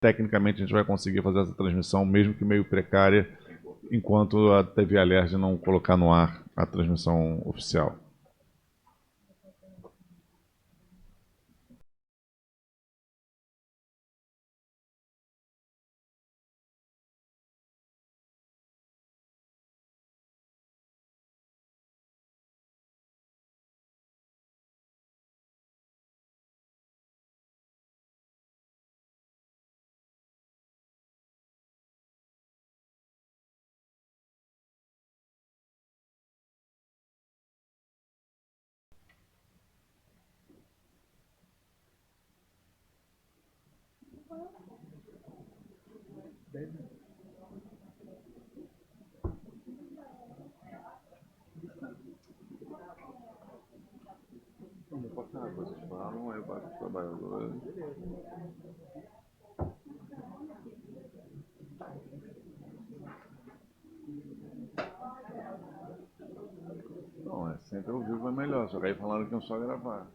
tecnicamente a gente vai conseguir fazer essa transmissão, mesmo que meio precária, enquanto a TV Alerj não colocar no ar a transmissão oficial. Não importa nada, vocês falam, aí eu bato os trabalhadores. Não, é sempre ao vivo é melhor, só que aí falaram que não só gravar.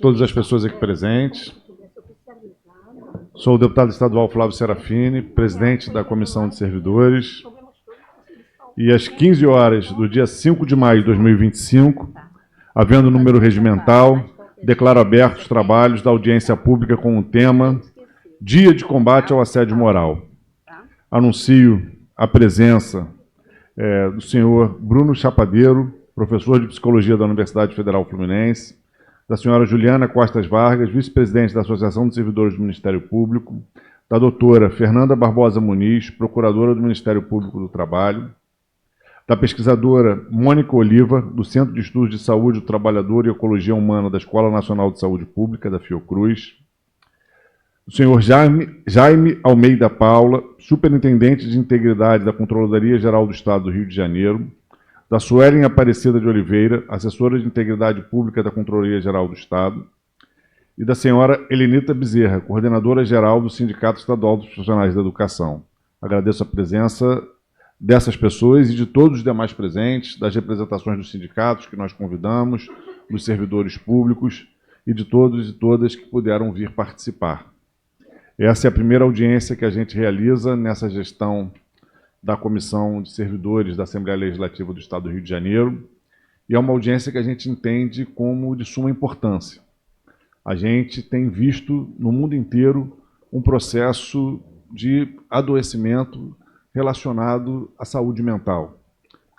todas as pessoas aqui presentes. Sou o deputado estadual Flávio Serafini, presidente da Comissão de Servidores. E às 15 horas do dia 5 de maio de 2025, havendo número regimental, declaro abertos os trabalhos da audiência pública com o tema Dia de Combate ao Assédio Moral. Anuncio a presença do senhor Bruno Chapadeiro, professor de Psicologia da Universidade Federal Fluminense, da senhora Juliana Costas Vargas, vice-presidente da Associação de Servidores do Ministério Público, da doutora Fernanda Barbosa Muniz, procuradora do Ministério Público do Trabalho, da pesquisadora Mônica Oliva, do Centro de Estudos de Saúde do Trabalhador e Ecologia Humana da Escola Nacional de Saúde Pública, da Fiocruz, do senhor Jaime Almeida Paula, superintendente de Integridade da Controladoria Geral do Estado do Rio de Janeiro, da Suelen Aparecida de Oliveira, assessora de Integridade Pública da Controladoria Geral do Estado, e da senhora Helenita Bezerra, coordenadora geral do Sindicato Estadual dos Profissionais da Educação. Agradeço a presença dessas pessoas e de todos os demais presentes, das representações dos sindicatos que nós convidamos, dos servidores públicos e de todos e todas que puderam vir participar. Essa é a primeira audiência que a gente realiza nessa gestão da Comissão de Servidores da Assembleia Legislativa do Estado do Rio de Janeiro, e é uma audiência que a gente entende como de suma importância. A gente tem visto no mundo inteiro um processo de adoecimento relacionado à saúde mental.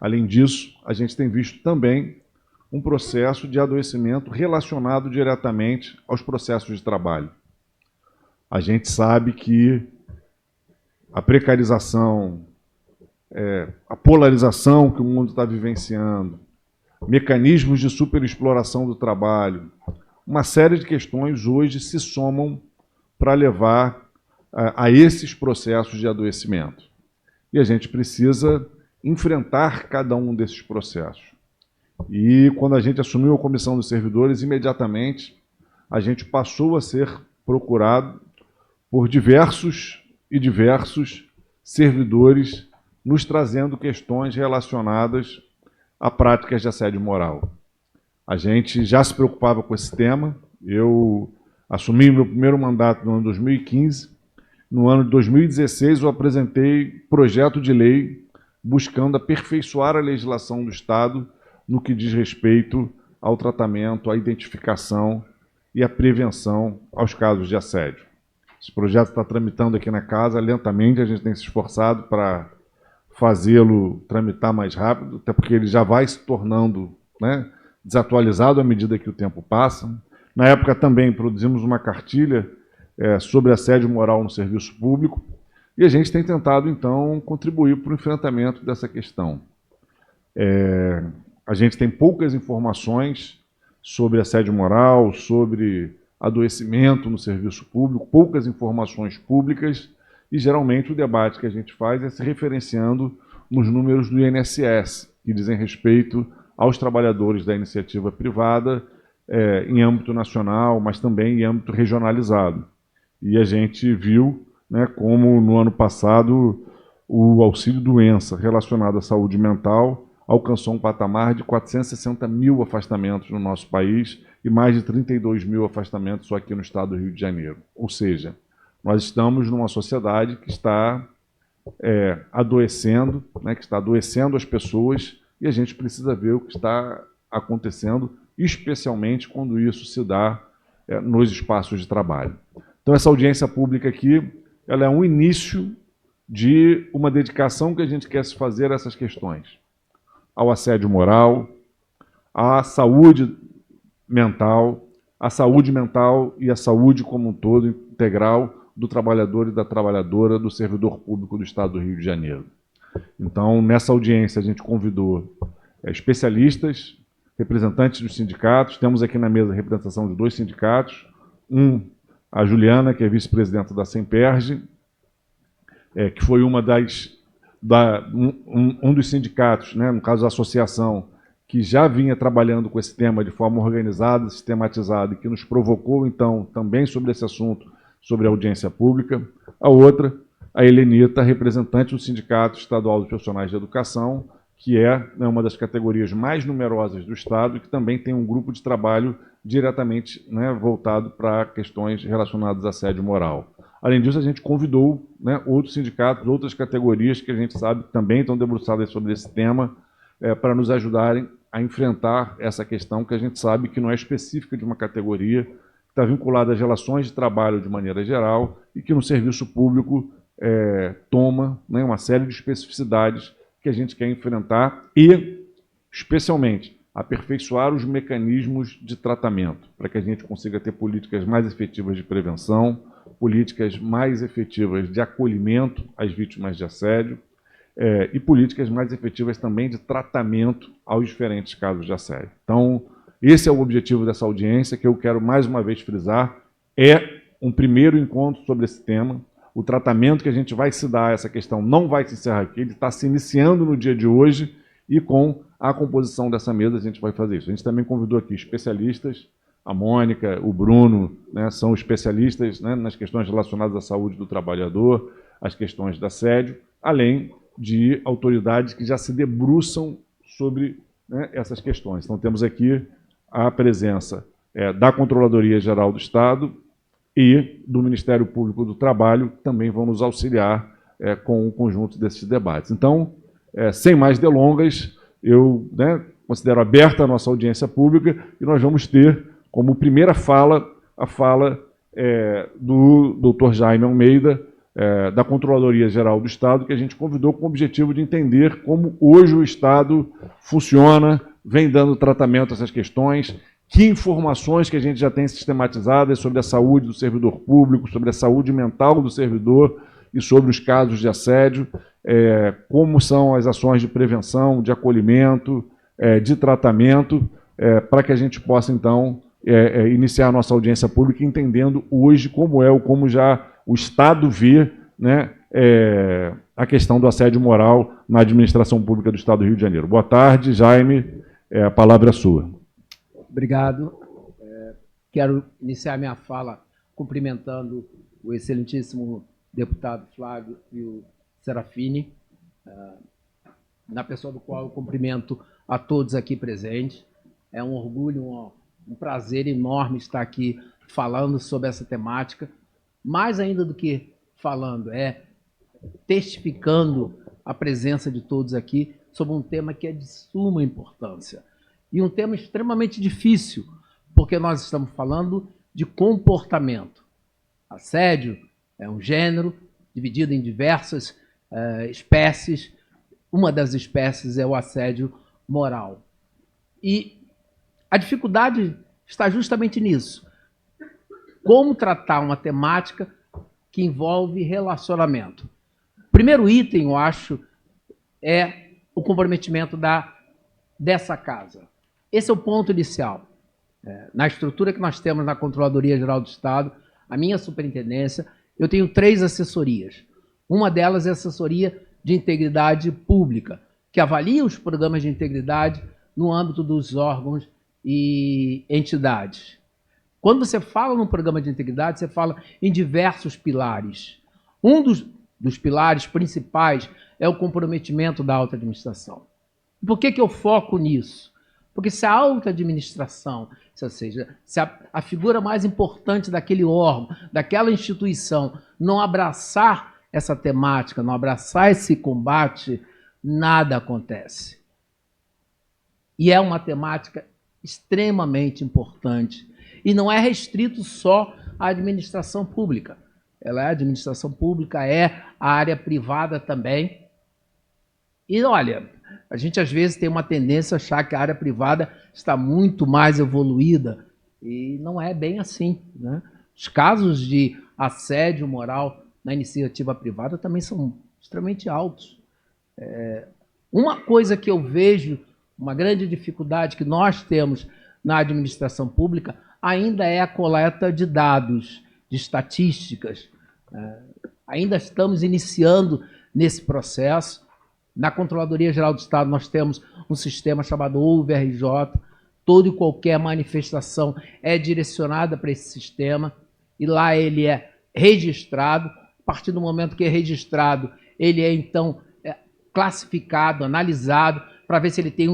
Além disso, a gente tem visto também um processo de adoecimento relacionado diretamente aos processos de trabalho. A gente sabe que a precarização, a polarização que o mundo está vivenciando, mecanismos de superexploração do trabalho, uma série de questões hoje se somam para levar a esses processos de adoecimento. E a gente precisa enfrentar cada um desses processos. E quando a gente assumiu a Comissão dos Servidores, imediatamente a gente passou a ser procurado por diversos servidores nos trazendo questões relacionadas a práticas de assédio moral. A gente já se preocupava com esse tema. Eu assumi meu primeiro mandato no ano 2015. No ano de 2016, eu apresentei projeto de lei buscando aperfeiçoar a legislação do Estado no que diz respeito ao tratamento, à identificação e à prevenção aos casos de assédio. Esse projeto está tramitando aqui na casa lentamente, a gente tem se esforçado para fazê-lo tramitar mais rápido, até porque ele já vai se tornando desatualizado à medida que o tempo passa. Na época também produzimos uma cartilha sobre assédio moral no serviço público e a gente tem tentado, então, contribuir para o enfrentamento dessa questão. A gente tem poucas informações sobre assédio moral, sobre adoecimento no serviço público, poucas informações públicas, e geralmente o debate que a gente faz é se referenciando nos números do INSS, que dizem respeito aos trabalhadores da iniciativa privada em âmbito nacional, mas também em âmbito regionalizado. E a gente viu como no ano passado o auxílio-doença relacionado à saúde mental alcançou um patamar de 460 mil afastamentos no nosso país e mais de 32 mil afastamentos só aqui no estado do Rio de Janeiro. Ou seja, nós estamos numa sociedade que está adoecendo, que está adoecendo as pessoas, e a gente precisa ver o que está acontecendo, especialmente quando isso se dá nos espaços de trabalho. Então, essa audiência pública aqui, ela é um início de uma dedicação que a gente quer se fazer a essas questões, ao assédio moral, à saúde mental e a saúde como um todo integral do trabalhador e da trabalhadora, do servidor público do Estado do Rio de Janeiro. Então, nessa audiência, a gente convidou especialistas, representantes dos sindicatos. Temos aqui na mesa a representação de 2 sindicatos. A Juliana, que é vice-presidenta da Semperge, que foi um dos sindicatos, no caso a associação, que já vinha trabalhando com esse tema de forma organizada, sistematizada, e que nos provocou, então, também sobre esse assunto, sobre a audiência pública. A outra, a Helenita, representante do Sindicato Estadual dos Profissionais de Educação, que é uma das categorias mais numerosas do Estado e que também tem um grupo de trabalho diretamente, né, voltado para questões relacionadas a assédio moral. Além disso, a gente convidou, né, outros sindicatos, outras categorias que a gente sabe que também estão debruçadas sobre esse tema, para nos ajudarem a enfrentar essa questão que a gente sabe que não é específica de uma categoria, que está vinculada às relações de trabalho de maneira geral e que no serviço público toma, né, uma série de especificidades que a gente quer enfrentar e, especialmente, aperfeiçoar os mecanismos de tratamento, para que a gente consiga ter políticas mais efetivas de prevenção, políticas mais efetivas de acolhimento às vítimas de assédio e políticas mais efetivas também de tratamento aos diferentes casos de assédio. Então, esse é o objetivo dessa audiência, que eu quero mais uma vez frisar, é um primeiro encontro sobre esse tema. O tratamento que a gente vai se dar a essa questão não vai se encerrar aqui, ele está se iniciando no dia de hoje e com a composição dessa mesa a gente vai fazer isso. A gente também convidou aqui especialistas, a Mônica, o Bruno, né, são especialistas, né, nas questões relacionadas à saúde do trabalhador, as questões de assédio, além de autoridades que já se debruçam sobre, né, essas questões. Então temos aqui a presença da Controladoria Geral do Estado e do Ministério Público do Trabalho, que também vão nos auxiliar com o conjunto desses debates. Então, sem mais delongas, eu, né, considero aberta a nossa audiência pública e nós vamos ter como primeira fala a fala do Dr. Jaime Almeida, da Controladoria Geral do Estado, que a gente convidou com o objetivo de entender como hoje o Estado funciona, vem dando tratamento a essas questões, que informações que a gente já tem sistematizadas sobre a saúde do servidor público, sobre a saúde mental do servidor e sobre os casos de assédio, como são as ações de prevenção, de acolhimento, de tratamento, para que a gente possa, então, iniciar a nossa audiência pública entendendo hoje como já o Estado vê, né, a questão do assédio moral na administração pública do Estado do Rio de Janeiro. Boa tarde, Jaime, a palavra é sua. Obrigado. Quero iniciar minha fala cumprimentando o excelentíssimo deputado Flávio Serafini, na pessoa do qual eu cumprimento a todos aqui presentes. É um orgulho, um prazer enorme estar aqui falando sobre essa temática. Mais ainda do que falando, testificando a presença de todos aqui sobre um tema que é de suma importância. E um tema extremamente difícil, porque nós estamos falando de comportamento. Assédio é um gênero dividido em diversas espécies. Uma das espécies é o assédio moral. E a dificuldade está justamente nisso. Como tratar uma temática que envolve relacionamento? O primeiro item, eu acho, é o comprometimento dessa casa. Esse é o ponto inicial. Na estrutura que nós temos na Controladoria Geral do Estado, a minha superintendência, eu tenho 3 assessorias. Uma delas é a assessoria de integridade pública, que avalia os programas de integridade no âmbito dos órgãos e entidades. Quando você fala num programa de integridade, você fala em diversos pilares. Um dos pilares principais é o comprometimento da alta administração. Por que eu foco nisso? Porque se a alta administração, ou seja, se a figura mais importante daquele órgão, daquela instituição, não abraçar essa temática, não abraçar esse combate, nada acontece. E é uma temática extremamente importante. E não é restrito só à administração pública. Ela é a administração pública, é a área privada também. E olha, a gente às vezes tem uma tendência a achar que a área privada está muito mais evoluída. E não é bem assim, né? Os casos de assédio moral na iniciativa privada também são extremamente altos. Uma coisa que eu vejo, uma grande dificuldade que nós temos na administração pública, ainda é a coleta de dados, de estatísticas. Ainda estamos iniciando nesse processo. Na Controladoria Geral do Estado nós temos um sistema chamado OUVRJ. Toda e qualquer manifestação é direcionada para esse sistema e lá ele é registrado. A partir do momento que é registrado, ele é então classificado, analisado, para ver se ele tem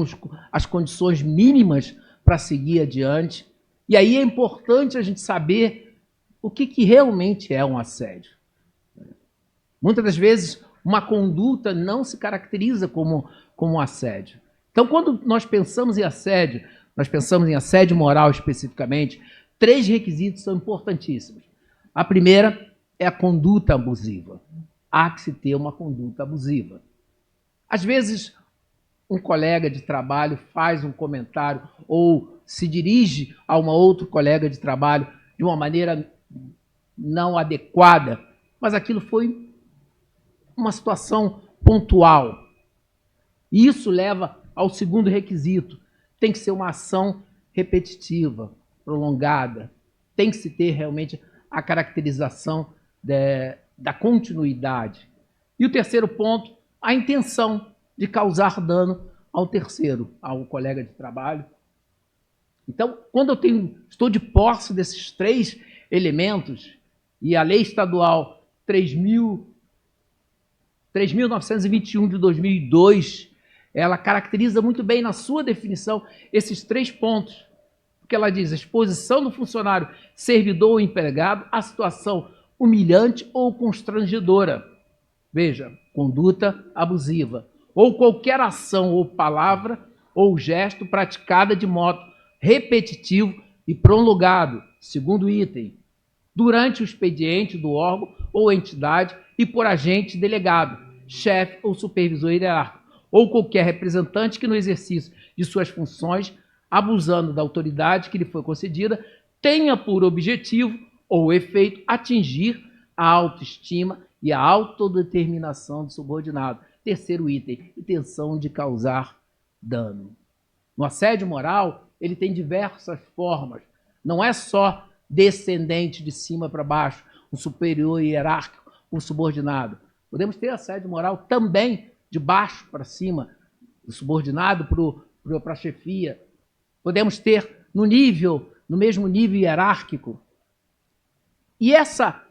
as condições mínimas para seguir adiante. E aí é importante a gente saber o que realmente é um assédio. Muitas das vezes, uma conduta não se caracteriza como um assédio. Então, quando nós pensamos em assédio moral especificamente, 3 requisitos são importantíssimos. A primeira é a conduta abusiva. Há que se ter uma conduta abusiva. Às vezes, um colega de trabalho faz um comentário ou se dirige a uma outra colega de trabalho de uma maneira não adequada, mas aquilo foi uma situação pontual. E isso leva ao segundo requisito. Tem que ser uma ação repetitiva, prolongada. Tem que se ter realmente a caracterização da continuidade. E o terceiro ponto, a intenção de causar dano ao terceiro, ao colega de trabalho. Então, quando eu estou de posse desses 3 elementos, e a Lei Estadual 3.921 de 2002, ela caracteriza muito bem na sua definição esses 3 pontos, porque ela diz: a exposição do funcionário, servidor ou empregado à situação humilhante ou constrangedora. Veja, conduta abusiva, ou qualquer ação ou palavra ou gesto praticada de modo repetitivo e prolongado, segundo item, durante o expediente do órgão ou entidade e por agente delegado, chefe ou supervisor hierárquico, ou qualquer representante que no exercício de suas funções, abusando da autoridade que lhe foi concedida, tenha por objetivo ou efeito atingir a autoestima e a autodeterminação do subordinado. Terceiro item, intenção de causar dano. No assédio moral, ele tem diversas formas. Não é só descendente de cima para baixo, um superior hierárquico, um subordinado. Podemos ter assédio moral também de baixo para cima, do subordinado para a chefia. Podemos ter no mesmo nível hierárquico. E essa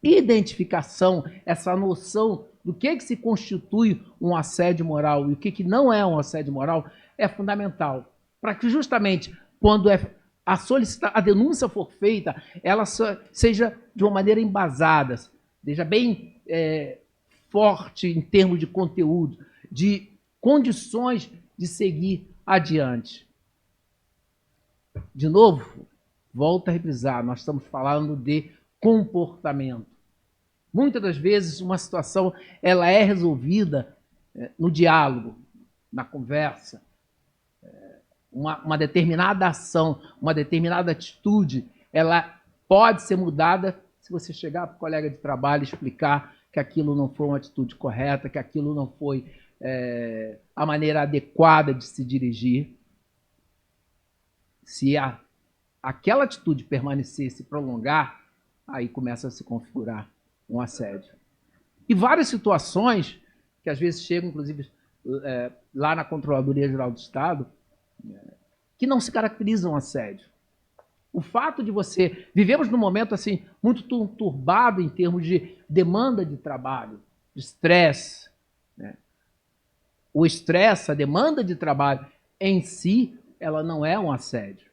identificação, essa noção do que se constitui um assédio moral e o que não é um assédio moral é fundamental, para que justamente quando a denúncia for feita, ela seja de uma maneira embasada, seja bem forte em termos de conteúdo, de condições de seguir adiante. De novo, volto a revisar, nós estamos falando de comportamento. Muitas das vezes uma situação ela é resolvida no diálogo, na conversa. Uma determinada ação, uma determinada atitude, ela pode ser mudada se você chegar para o colega de trabalho e explicar que aquilo não foi uma atitude correta, que aquilo não foi a maneira adequada de se dirigir. Se aquela atitude permanecer, se prolongar, aí começa a se configurar um assédio. E várias situações, que às vezes chegam, inclusive, lá na Controladoria Geral do Estado, que não se caracterizam assédio. O fato de você... Vivemos num momento assim muito conturbado em termos de demanda de trabalho, de estresse. Né? O estresse, a demanda de trabalho em si, ela não é um assédio.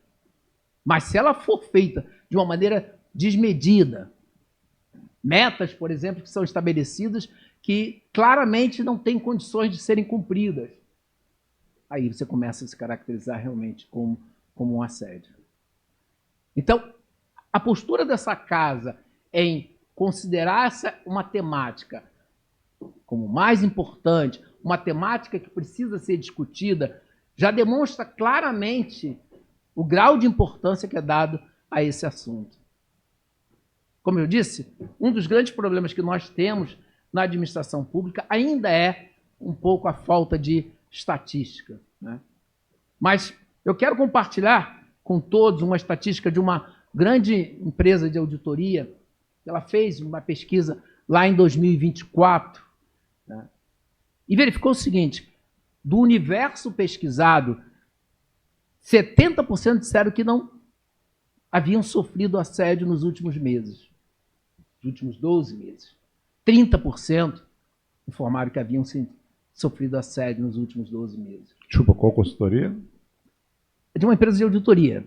Mas se ela for feita de uma maneira desmedida, metas, por exemplo, que são estabelecidas que claramente não têm condições de serem cumpridas, aí você começa a se caracterizar realmente como um assédio. Então, a postura dessa casa em considerar essa uma temática como mais importante, uma temática que precisa ser discutida, já demonstra claramente o grau de importância que é dado a esse assunto. Como eu disse, um dos grandes problemas que nós temos na administração pública ainda é um pouco a falta de estatística. Né? Mas eu quero compartilhar com todos uma estatística de uma grande empresa de auditoria. Ela fez uma pesquisa lá em 2024, né? E verificou o seguinte: do universo pesquisado, 70% disseram que não haviam sofrido assédio nos últimos meses, nos últimos 12 meses. 30% informaram que haviam sofrido assédio nos últimos 12 meses. Desculpa, qual consultoria? É de uma empresa de auditoria.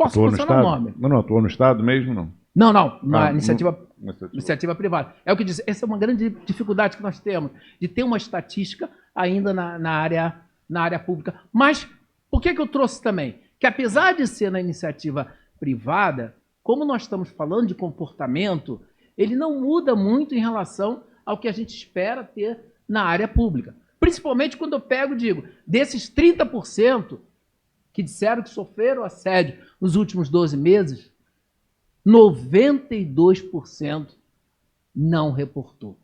Posso Atuou no mencionar o Estado? nome? Não, atuou no Estado mesmo, não? Não, na Ah, iniciativa privada. É o que diz, essa é uma grande dificuldade que nós temos, de ter uma estatística ainda na área pública. Mas por que eu trouxe também? Que apesar de ser na iniciativa privada, como nós estamos falando de comportamento, ele não muda muito em relação ao que a gente espera ter na área pública. Principalmente quando eu pego e digo, desses 30% que disseram que sofreram assédio nos últimos 12 meses, 92% não reportou.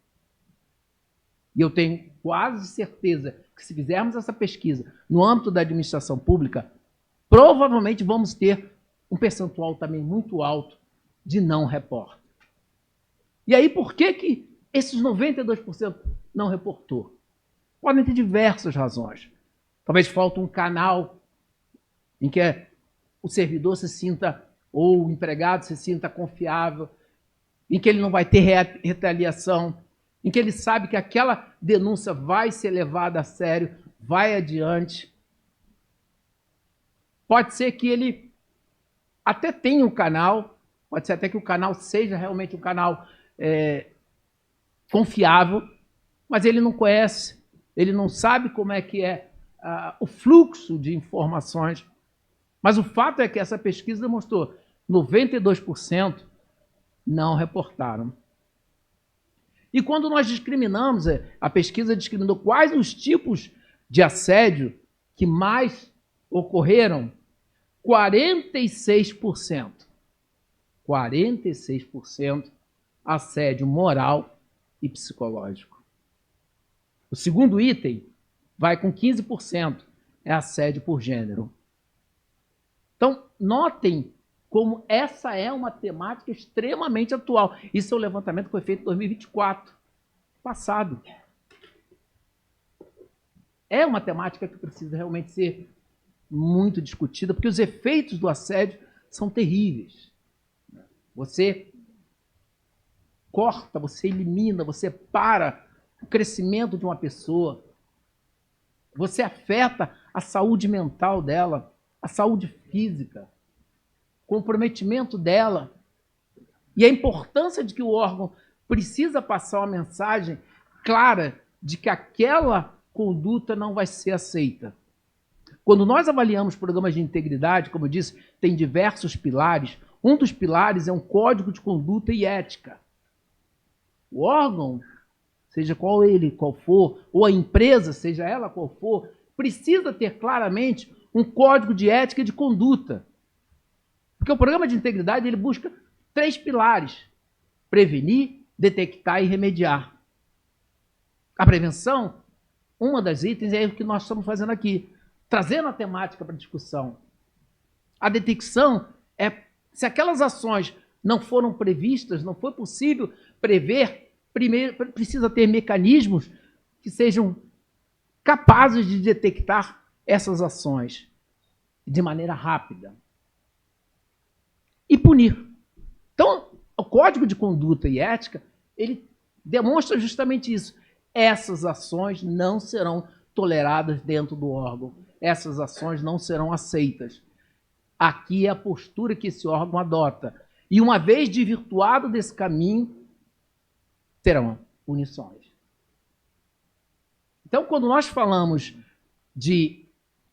E eu tenho quase certeza que se fizermos essa pesquisa no âmbito da administração pública, provavelmente vamos ter um percentual também muito alto de não reporte. E aí, por que esses 92% não reportou? Podem ter diversas razões. Talvez falta um canal em que o servidor se sinta, ou o empregado se sinta confiável, em que ele não vai ter retaliação, em que ele sabe que aquela denúncia vai ser levada a sério, vai adiante. Pode ser que ele até tenha um canal, pode ser até que o canal seja realmente um canal confiável, mas ele não conhece, ele não sabe como é que é o fluxo de informações. Mas o fato é que essa pesquisa demonstrou 92% não reportaram. E quando nós discriminamos, a pesquisa discriminou quais os tipos de assédio que mais ocorreram, 46%. 46% assédio moral e psicológico. O segundo item vai com 15%, é assédio por gênero. Então, notem como essa é uma temática extremamente atual. Isso é um levantamento que foi feito em 2024, passado. É uma temática que precisa realmente ser muito discutida, porque os efeitos do assédio são terríveis. Você corta, você elimina, você para o crescimento de uma pessoa. Você afeta a saúde mental dela, a saúde física, comprometimento dela. E a importância de que o órgão precisa passar uma mensagem clara de que aquela conduta não vai ser aceita. Quando nós avaliamos programas de integridade, como eu disse, tem diversos pilares. Um dos pilares é um código de conduta e ética. O órgão, seja qual for, ou a empresa, seja ela qual for, precisa ter claramente um código de ética e de conduta. Porque o programa de integridade ele busca 3 pilares: prevenir, detectar e remediar. A prevenção, uma das itens é o que nós estamos fazendo aqui, trazendo a temática para a discussão. A detecção é se aquelas ações não foram previstas, não foi possível prever, primeiro precisa ter mecanismos que sejam capazes de detectar essas ações de maneira rápida e punir. Então, o Código de Conduta e Ética, ele demonstra justamente isso. Essas ações não serão toleradas dentro do órgão. Essas ações não serão aceitas. Aqui é a postura que esse órgão adota. E uma vez desvirtuado desse caminho, terão punições. Então, quando nós falamos de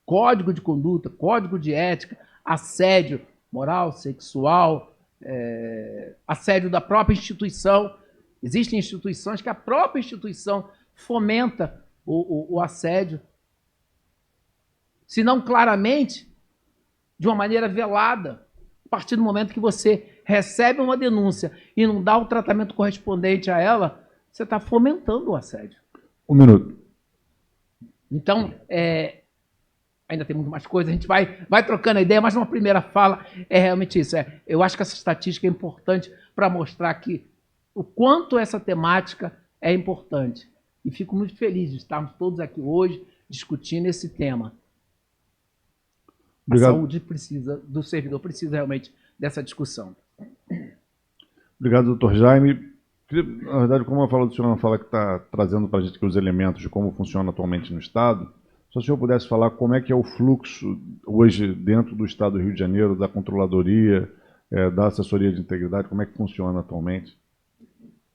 código de conduta, código de ética, assédio moral, sexual, assédio da própria instituição, existem instituições que a própria instituição fomenta o assédio, se não claramente, de uma maneira velada. A partir do momento que você recebe uma denúncia e não dá o tratamento correspondente a ela, você está fomentando o assédio. 1 minuto. Então, ainda tem muito mais coisas, a gente vai trocando a ideia, mas uma primeira fala é realmente isso. Eu acho que essa estatística é importante para mostrar que o quanto essa temática é importante. E fico muito feliz de estarmos todos aqui hoje discutindo esse tema. Obrigado. A saúde do servidor precisa realmente dessa discussão. Obrigado, doutor Jaime. Na verdade, como eu falo, o senhor não fala que está trazendo para a gente aqui os elementos de como funciona atualmente no Estado, Se o senhor pudesse falar como é que é o fluxo hoje dentro do Estado do Rio de Janeiro, da Controladoria, da Assessoria de Integridade, como é que funciona atualmente?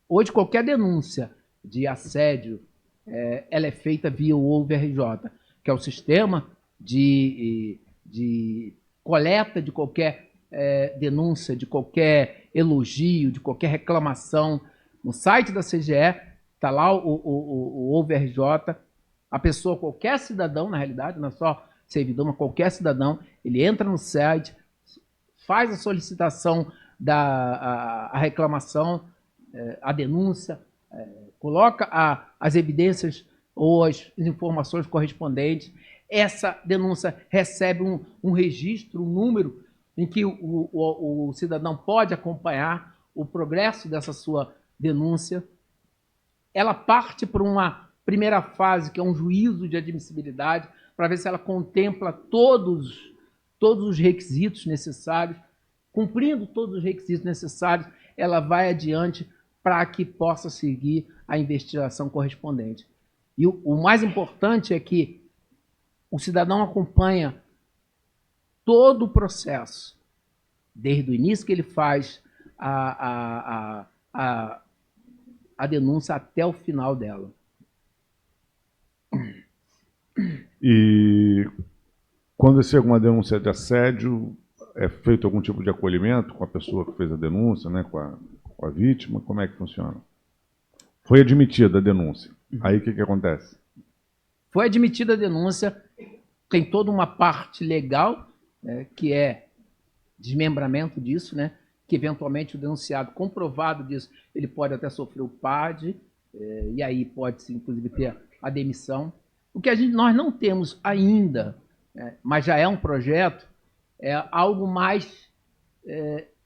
Hoje, qualquer denúncia de assédio, ela é feita via o OVRJ, que é o sistema de coleta de qualquer denúncia, de qualquer elogio, de qualquer reclamação. No site da CGE está lá o OVRJ. A pessoa, qualquer cidadão, na realidade, não é só servidor, mas qualquer cidadão, ele entra no site, faz a solicitação a reclamação, a denúncia, coloca as evidências ou as informações correspondentes. Essa denúncia recebe um registro, um número, em que o cidadão pode acompanhar o progresso dessa sua denúncia. Ela parte por uma primeira fase, que é um juízo de admissibilidade, para ver se ela contempla todos os requisitos necessários. Cumprindo todos os requisitos necessários, ela vai adiante para que possa seguir a investigação correspondente. E o mais importante é que o cidadão acompanha todo o processo, desde o início que ele faz a denúncia até o final dela. E quando chega uma denúncia de assédio, é feito algum tipo de acolhimento com a pessoa que fez a denúncia, né, com a vítima? Como é que funciona? Foi admitida a denúncia. Aí o que acontece? Foi admitida a denúncia, tem toda uma parte legal, né, que é desmembramento disso, né, que eventualmente o denunciado, comprovado disso, ele pode até sofrer o PAD, e aí pode-se, inclusive, ter a demissão. O que nós não temos ainda, mas já é um projeto, é algo mais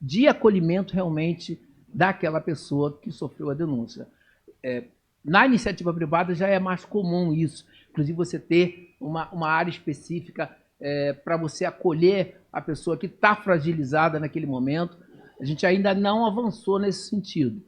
de acolhimento realmente daquela pessoa que sofreu a denúncia. Na iniciativa privada já é mais comum isso, inclusive você ter uma área específica para você acolher a pessoa que está fragilizada naquele momento. A gente ainda não avançou nesse sentido,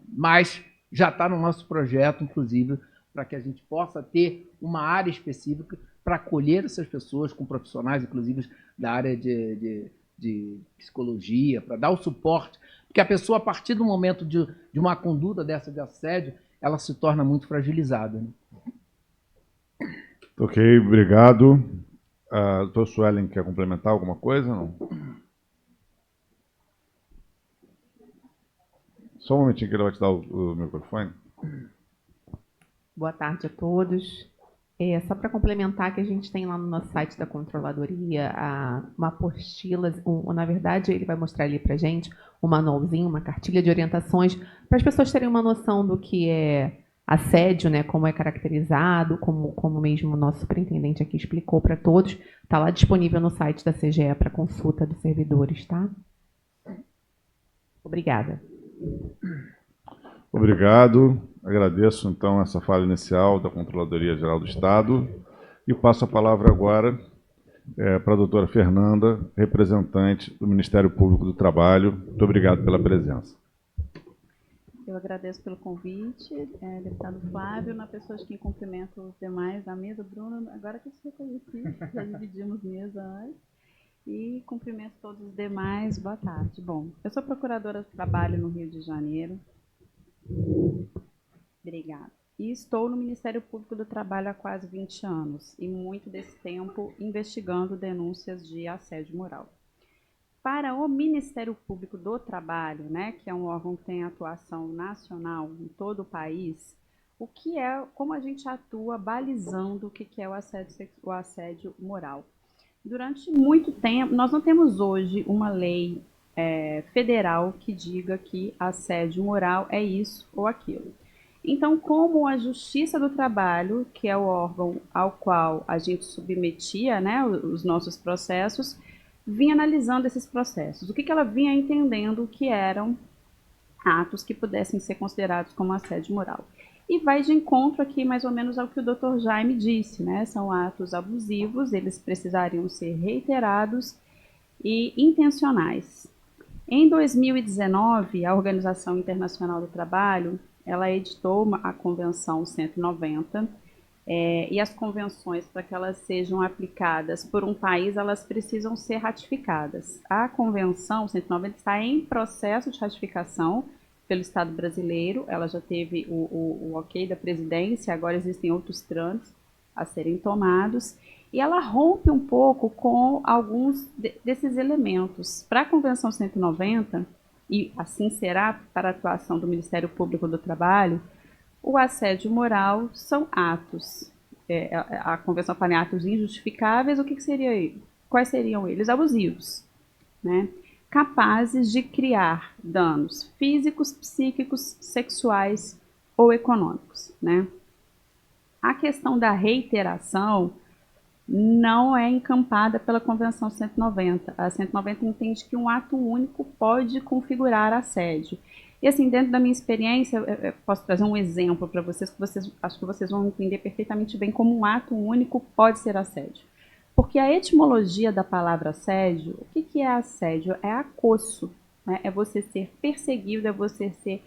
mas já está no nosso projeto, inclusive, para que a gente possa ter uma área específica para acolher essas pessoas com profissionais, inclusive, da área de psicologia, para dar o suporte, porque a pessoa, a partir do momento de uma conduta dessa de assédio, ela se torna muito fragilizada. Né? Ok, obrigado. Doutor Suelen, quer complementar alguma coisa? Não? Só um momentinho que ele vai te dar o microfone. Boa tarde a todos. Só para complementar, que a gente tem lá no nosso site da Controladoria uma apostila, na verdade ele vai mostrar ali para a gente um manualzinho, uma cartilha de orientações, para as pessoas terem uma noção do que é assédio, né, como é caracterizado, como mesmo o nosso superintendente aqui explicou para todos. Está lá disponível no site da CGE para consulta dos servidores, tá? Obrigada. Obrigado. Agradeço, então, essa fala inicial da Controladoria Geral do Estado e passo a palavra agora para a doutora Fernanda, representante do Ministério Público do Trabalho. Muito obrigado pela presença. Eu agradeço pelo convite, deputado Flávio, na pessoa de quem cumprimento os demais da mesa. Bruno, agora que eu te reconheci, já dividimos mesa antes, e cumprimento todos os demais. Boa tarde. Bom, eu sou procuradora de trabalho no Rio de Janeiro. Obrigada. E estou no Ministério Público do Trabalho há quase 20 anos, e muito desse tempo investigando denúncias de assédio moral. Para o Ministério Público do Trabalho, né, que é um órgão que tem atuação nacional em todo o país, como a gente atua balizando o que é o assédio moral? Durante muito tempo, nós não temos hoje uma lei federal que diga que assédio moral é isso ou aquilo. Então, como a Justiça do Trabalho, que é o órgão ao qual a gente submetia, né, os nossos processos, vinha analisando esses processos. O que ela vinha entendendo que eram atos que pudessem ser considerados como assédio moral. E vai de encontro aqui mais ou menos ao que o Dr. Jaime disse, né? São atos abusivos, eles precisariam ser reiterados e intencionais. Em 2019, a Organização Internacional do Trabalho, ela editou a Convenção 190, E as convenções, para que elas sejam aplicadas por um país, elas precisam ser ratificadas. A Convenção 190 está em processo de ratificação pelo Estado brasileiro, ela já teve o ok da presidência, agora existem outros trâmites a serem tomados, e ela rompe um pouco com alguns desses elementos. Para a Convenção 190, e assim será para a atuação do Ministério Público do Trabalho, o assédio moral são atos. A Convenção fala em atos injustificáveis, o que seria? Quais seriam eles? Abusivos, né? Capazes de criar danos físicos, psíquicos, sexuais ou econômicos, né? A questão da reiteração não é encampada pela Convenção 190. A 190 entende que um ato único pode configurar assédio. E assim, dentro da minha experiência, eu posso trazer um exemplo para vocês, que acho que vocês vão entender perfeitamente bem como um ato único pode ser assédio. Porque a etimologia da palavra assédio, o que é assédio? É acosso, né? É você ser perseguido, é você ser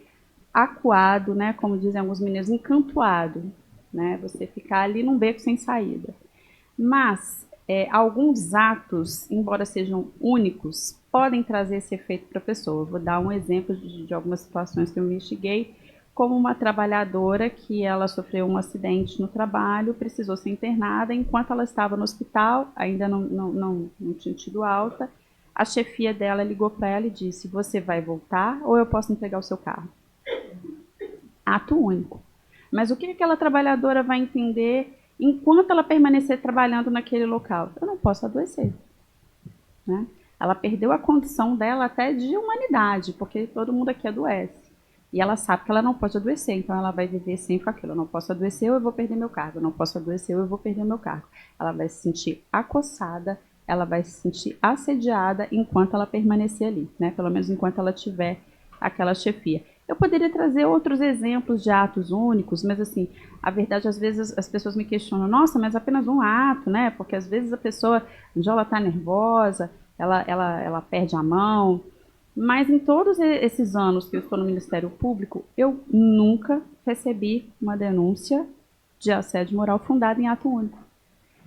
acuado, né? Como dizem alguns mineiros, encantoado, né? Você ficar ali num beco sem saída. Mas alguns atos, embora sejam únicos, podem trazer esse efeito para a pessoa. Vou dar um exemplo de algumas situações que eu investiguei, como uma trabalhadora que ela sofreu um acidente no trabalho, precisou ser internada, enquanto ela estava no hospital, ainda não tinha tido alta, a chefia dela ligou para ela e disse: você vai voltar ou eu posso entregar o seu carro? Ato único. Mas o que aquela trabalhadora vai entender enquanto ela permanecer trabalhando naquele local? Eu não posso adoecer, né? Ela perdeu a condição dela até de humanidade, porque todo mundo aqui adoece. E ela sabe que ela não pode adoecer, então ela vai viver sempre com aquilo. Eu não posso adoecer ou eu vou perder meu cargo. Eu não posso adoecer ou eu vou perder meu cargo. Ela vai se sentir acossada, ela vai se sentir assediada enquanto ela permanecer ali, né? Pelo menos enquanto ela tiver aquela chefia. Eu poderia trazer outros exemplos de atos únicos, mas assim, a verdade, às vezes as pessoas me questionam: nossa, mas apenas um ato, né? Porque às vezes a pessoa já está nervosa, ela perde a mão. Mas em todos esses anos que eu estou no Ministério Público, eu nunca recebi uma denúncia de assédio moral fundada em ato único.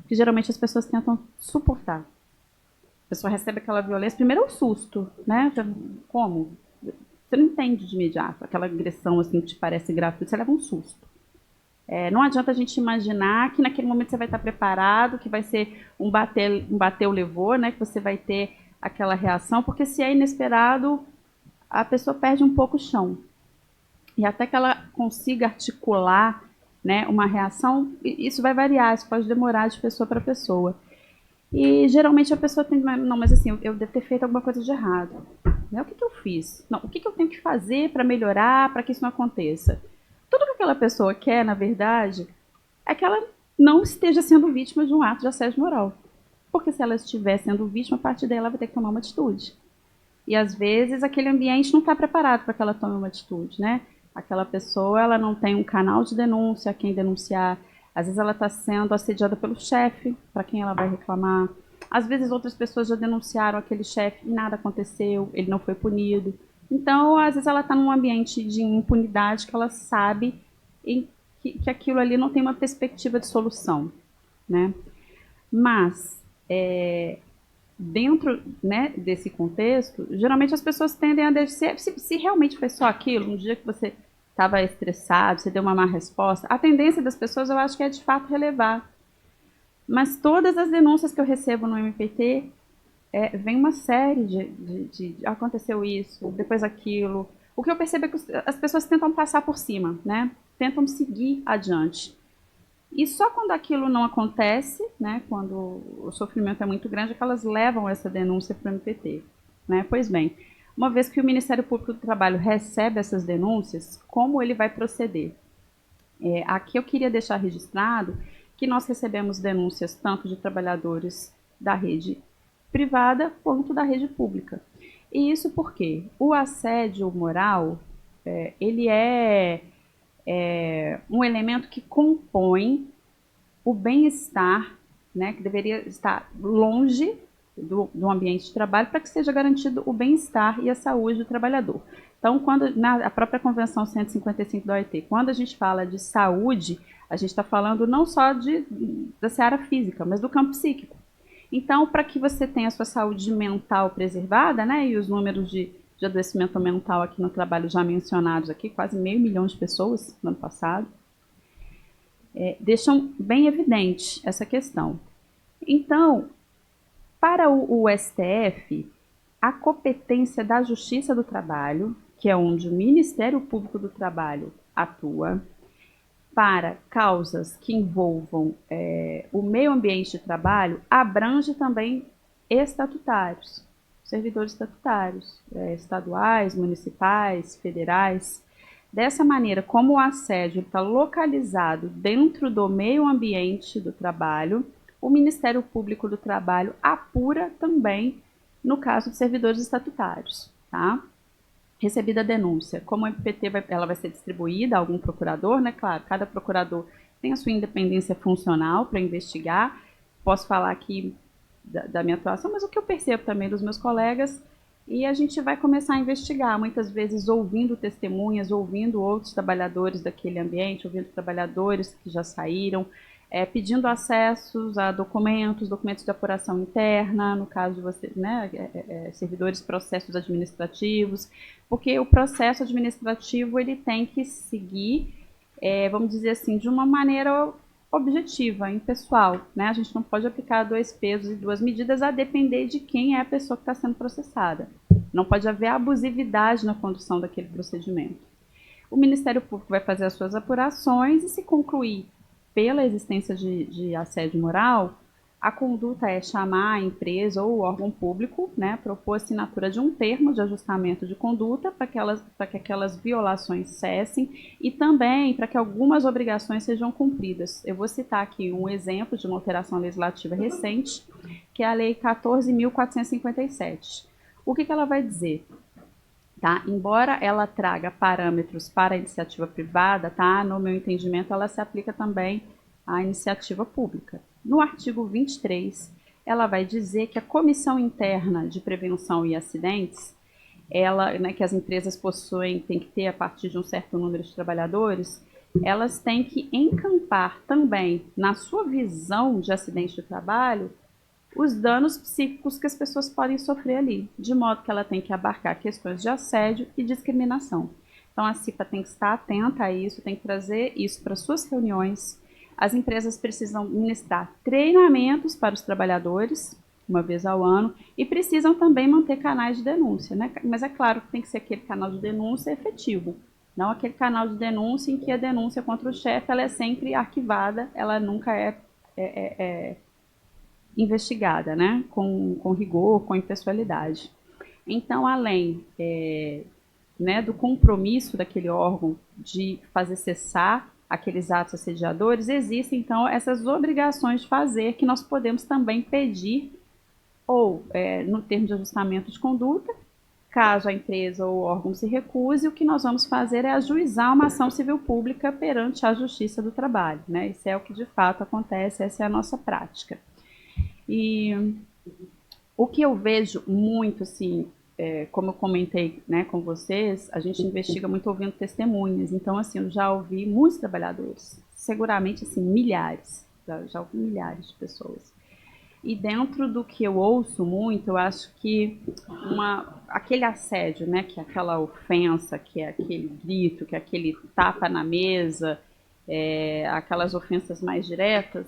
Que geralmente as pessoas tentam suportar. A pessoa recebe aquela violência, primeiro é o susto, né? Como? Você não entende de imediato. Aquela agressão assim que te parece grave, você leva um susto. Não adianta a gente imaginar que naquele momento você vai estar preparado, que vai ser um bateu, levou, né? Que você vai ter aquela reação, porque se é inesperado, a pessoa perde um pouco o chão. E até que ela consiga articular, né, uma reação, isso vai variar, isso pode demorar de pessoa para pessoa. E geralmente a pessoa tem, não, mas assim, eu devo ter feito alguma coisa de errado. Né? O que eu fiz? Não, o que eu tenho que fazer para melhorar, para que isso não aconteça? Tudo que aquela pessoa quer, na verdade, é que ela não esteja sendo vítima de um ato de assédio moral. Porque se ela estiver sendo vítima, a partir daí ela vai ter que tomar uma atitude. E às vezes aquele ambiente não está preparado para que ela tome uma atitude, né? Aquela pessoa, ela não tem um canal de denúncia a quem denunciar. Às vezes ela está sendo assediada pelo chefe, para quem ela vai reclamar. Às vezes outras pessoas já denunciaram aquele chefe e nada aconteceu, ele não foi punido. Então, às vezes ela está num ambiente de impunidade que ela sabe que aquilo ali não tem uma perspectiva de solução, né? Mas dentro, né, desse contexto, geralmente as pessoas tendem a descer. Se realmente foi só aquilo, um dia que você estava estressado, você deu uma má resposta, a tendência das pessoas, eu acho que é de fato relevar. Mas todas as denúncias que eu recebo no MPT, vem uma série de aconteceu isso, depois aquilo. O que eu percebo é que as pessoas tentam passar por cima, né? Tentam seguir adiante. E só quando aquilo não acontece, né, quando o sofrimento é muito grande, é que elas levam essa denúncia para o MPT. Né? Pois bem, uma vez que o Ministério Público do Trabalho recebe essas denúncias, como ele vai proceder? Aqui eu queria deixar registrado que nós recebemos denúncias tanto de trabalhadores da rede privada quanto da rede pública. E isso porque o assédio moral, ele é um elemento que compõe o bem-estar, né, que deveria estar longe do ambiente de trabalho para que seja garantido o bem-estar e a saúde do trabalhador. Então, a própria Convenção 155 da OIT, quando a gente fala de saúde, A gente está falando não só da seara física, mas do campo psíquico. Então, para que você tenha a sua saúde mental preservada, né, e os números de adoecimento mental aqui no trabalho já mencionados aqui, quase 500 mil de pessoas no ano passado, deixam bem evidente essa questão. Então, para o STF, a competência da Justiça do Trabalho, que é onde o Ministério Público do Trabalho atua, para causas que envolvam o meio ambiente de trabalho, abrange também estatutários, servidores estatutários, estaduais, municipais, federais. Dessa maneira, como o assédio está localizado dentro do meio ambiente do trabalho, o Ministério Público do Trabalho apura também no caso de servidores estatutários, tá? Recebida a denúncia, como a MPT ela vai ser distribuída a algum procurador, né? Claro, cada procurador tem a sua independência funcional para investigar. Posso falar aqui da minha atuação, mas o que eu percebo também dos meus colegas, e a gente vai começar a investigar, muitas vezes ouvindo testemunhas, ouvindo outros trabalhadores daquele ambiente, ouvindo trabalhadores que já saíram, pedindo acessos a documentos de apuração interna, no caso de você, né, servidores, processos administrativos, porque o processo administrativo ele tem que seguir, vamos dizer assim, de uma maneira objetiva, impessoal, né? A gente não pode aplicar 2 pesos e 2 medidas a depender de quem é a pessoa que está sendo processada. Não pode haver abusividade na condução daquele procedimento. O Ministério Público vai fazer as suas apurações e, se concluir pela existência de assédio moral, a conduta é chamar a empresa ou o órgão público, né, propor a assinatura de um termo de ajustamento de conduta para que aquelas violações cessem e também para que algumas obrigações sejam cumpridas. Eu vou citar aqui um exemplo de uma alteração legislativa recente, que é a Lei 14.457. O que ela vai dizer? Tá? Embora ela traga parâmetros para a iniciativa privada, tá? No meu entendimento, ela se aplica também à iniciativa pública. No artigo 23, ela vai dizer que a Comissão Interna de Prevenção e Acidentes, né, que as empresas possuem, tem que ter a partir de um certo número de trabalhadores, elas têm que encampar também, na sua visão de acidente de trabalho, os danos psíquicos que as pessoas podem sofrer ali, de modo que ela tem que abarcar questões de assédio e discriminação. Então, a CIPA tem que estar atenta a isso, tem que trazer isso para suas reuniões. As empresas precisam ministrar treinamentos para os trabalhadores, uma vez ao ano, e precisam também manter canais de denúncia, né? Mas é claro que tem que ser aquele canal de denúncia efetivo, não aquele canal de denúncia em que a denúncia contra o chefe ela é sempre arquivada, ela nunca é investigada, né? Com rigor, com impessoalidade. Então, além né, do compromisso daquele órgão de fazer cessar aqueles atos assediadores, existem, então, essas obrigações de fazer que nós podemos também pedir, ou no termo de ajustamento de conduta, caso a empresa ou o órgão se recuse, o que nós vamos fazer é ajuizar uma ação civil pública perante a Justiça do Trabalho, né? Isso é o que de fato acontece, essa é a nossa prática. E o que eu vejo muito, assim, como eu comentei, né, com vocês, a gente investiga muito ouvindo testemunhas. Então, assim, eu já ouvi muitos trabalhadores, seguramente, assim, milhares, já ouvi milhares de pessoas. E dentro do que eu ouço muito, eu acho que aquele assédio, né, que é aquela ofensa, que é aquele grito, que é aquele tapa na mesa, aquelas ofensas mais diretas,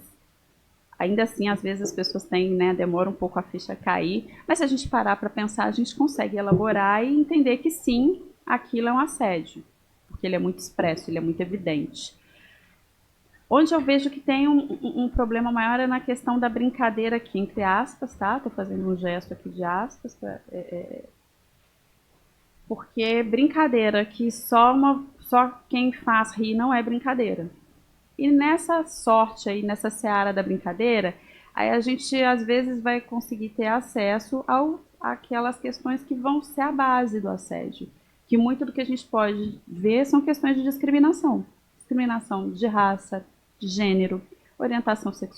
ainda assim, às vezes as pessoas têm, né, demora um pouco a ficha cair, mas se a gente parar para pensar, a gente consegue elaborar e entender que sim, aquilo é um assédio, porque ele é muito expresso, ele é muito evidente. Onde eu vejo que tem um problema maior é na questão da brincadeira aqui, entre aspas, tá? Estou fazendo um gesto aqui de aspas, porque brincadeira que só quem faz rir não é brincadeira. E nessa sorte aí, nessa seara da brincadeira, aí a gente às vezes vai conseguir ter acesso àquelas questões que vão ser a base do assédio. Que muito do que a gente pode ver são questões de discriminação. Discriminação de raça, de gênero, orientação sexual.